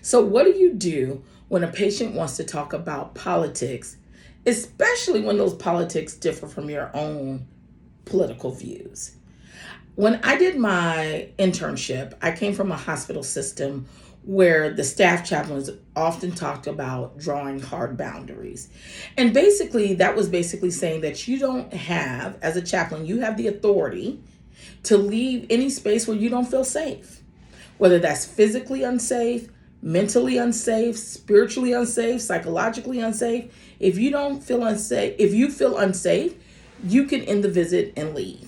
So what do you do when a patient wants to talk about politics, especially when those politics differ from your own political views? When I did my internship, I came from a hospital system where the staff chaplains often talked about drawing hard boundaries. And basically, that was basically saying that you don't have, as a chaplain, you have the authority to leave any space where you don't feel safe, whether that's physically unsafe, mentally unsafe, spiritually unsafe, psychologically unsafe. If you don't feel unsafe, if you feel unsafe, you can end the visit and leave.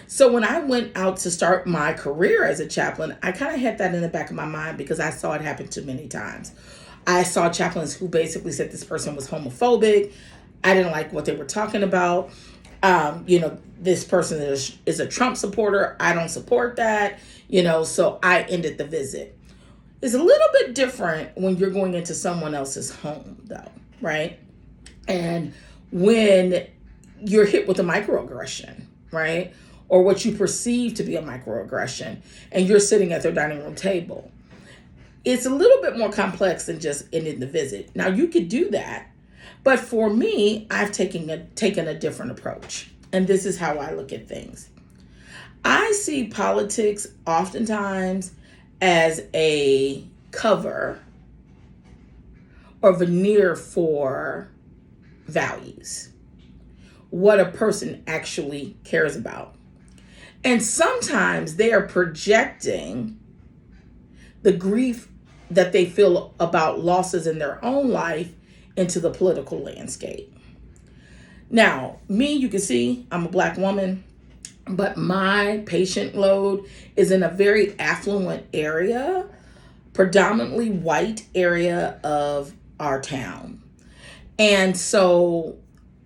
So when I went out to start my career as a chaplain, I kind of had that in the back of my mind because I saw it happen too many times. I saw chaplains who basically said this person was homophobic. I didn't like what they were talking about. This person is a Trump supporter. I don't support that, so I ended the visit. It's a little bit different when you're going into someone else's home, though, right? And when you're hit with a microaggression, right? Or what you perceive to be a microaggression, and you're sitting at their dining room table. It's a little bit more complex than just ending the visit. Now, you could do that, but for me, I've taken a different approach, and this is how I look at things. I see politics oftentimes as a cover or veneer for values, what a person actually cares about. And sometimes they are projecting the grief that they feel about losses in their own life into the political landscape. Now, me, you can see I'm a Black woman, but my patient load is in a very affluent area, predominantly white area of our town. And so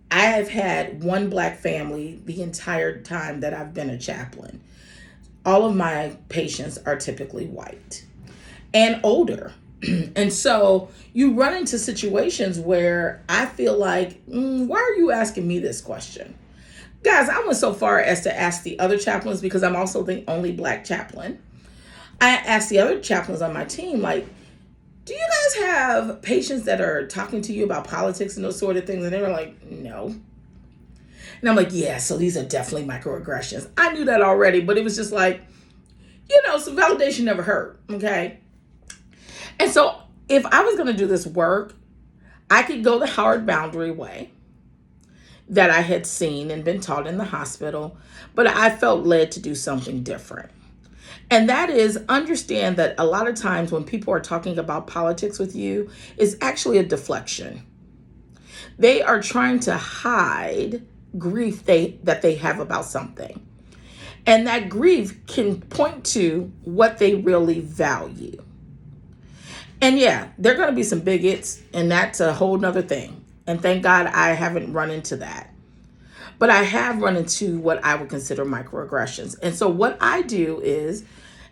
I have had one Black family the entire time that I've been a chaplain. All of my patients are typically white and older. And so you run into situations where I feel like, why are you asking me this question? Guys, I went so far as to ask the other chaplains, because I'm also the only Black chaplain. I asked the other chaplains on my team, like, do you guys have patients that are talking to you about politics and those sort of things? And they were like, no. And I'm like, yeah, so these are definitely microaggressions. I knew that already, but it was just like, some validation never hurt, okay? And so if I was going to do this work, I could go the hard boundary way that I had seen and been taught in the hospital, but I felt led to do something different. And that is, understand that a lot of times when people are talking about politics with you, it's actually a deflection. They are trying to hide grief that they have about something. And that grief can point to what they really value. And yeah, there are going to be some bigots, and that's a whole nother thing. And thank God I haven't run into that. But I have run into what I would consider microaggressions. And so what I do is,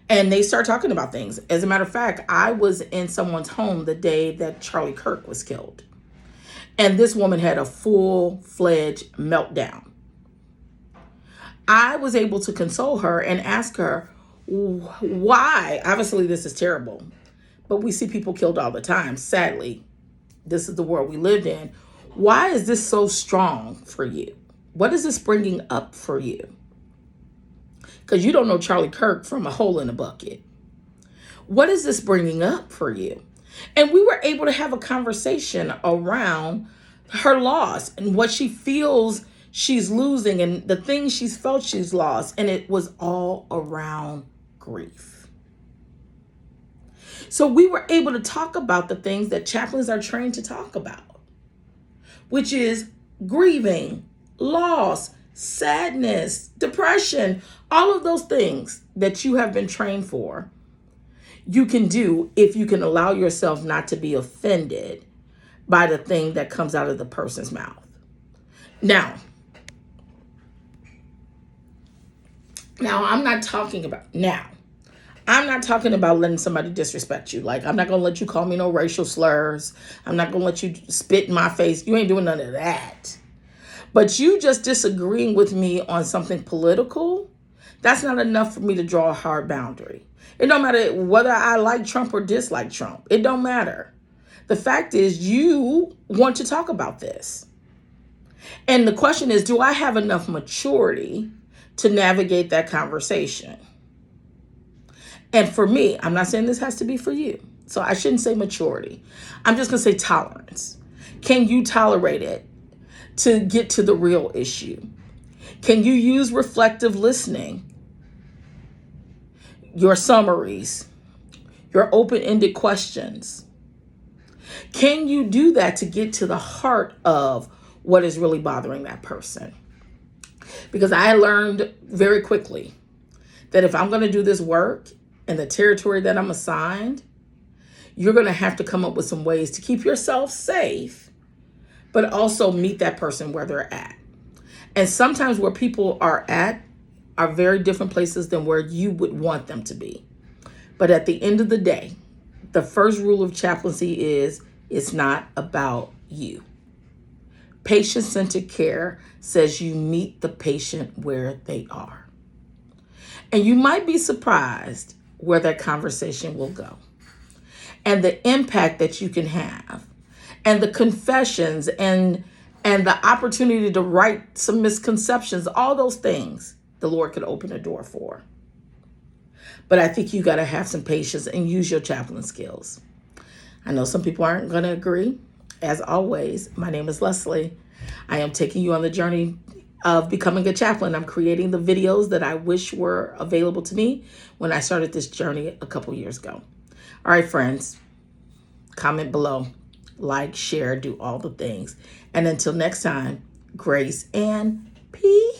and they start talking about things. As a matter of fact, I was in someone's home the day that Charlie Kirk was killed. And this woman had a full-fledged meltdown. I was able to console her and ask her, why? Obviously, this is terrible. But we see people killed all the time. Sadly, this is the world we lived in. Why is this so strong for you? What is this bringing up for you? Because you don't know Charlie Kirk from a hole in a bucket. What is this bringing up for you? And we were able to have a conversation around her loss and what she feels she's losing and the things she's felt she's lost. And it was all around grief. So we were able to talk about the things that chaplains are trained to talk about, which is grieving, loss, sadness, depression, all of those things that you have been trained for. You can do if you can allow yourself not to be offended by the thing that comes out of the person's mouth. Now I'm not talking about letting somebody disrespect you. Like, I'm not going to let you call me no racial slurs. I'm not going to let you spit in my face. You ain't doing none of that. But you just disagreeing with me on something political, that's not enough for me to draw a hard boundary. It don't matter whether I like Trump or dislike Trump. It don't matter. The fact is, you want to talk about this. And the question is, do I have enough maturity to navigate that conversation? And for me, I'm not saying this has to be for you, so I shouldn't say maturity. I'm just going to say tolerance. Can you tolerate it to get to the real issue? Can you use reflective listening, your summaries, your open-ended questions? Can you do that to get to the heart of what is really bothering that person? Because I learned very quickly that if I'm going to do this work in the territory that I'm assigned, you're going to have to come up with some ways to keep yourself safe, but also meet that person where they're at. And sometimes where people are at are very different places than where you would want them to be. But at the end of the day, the first rule of chaplaincy is it's not about you. Patient-centered care says you meet the patient where they are. And you might be surprised where that conversation will go, and the impact that you can have, and the confessions, and the opportunity to right some misconceptions. All those things the Lord could open a door for. But I think you got to have some patience and use your chaplain skills. I know some people aren't going to agree. As always, my name is Leslie. I am taking you on the journey of becoming a chaplain. I'm creating the videos that I wish were available to me when I started this journey a couple years ago. All right, friends, comment below, like, share, do all the things. And until next time, grace and peace.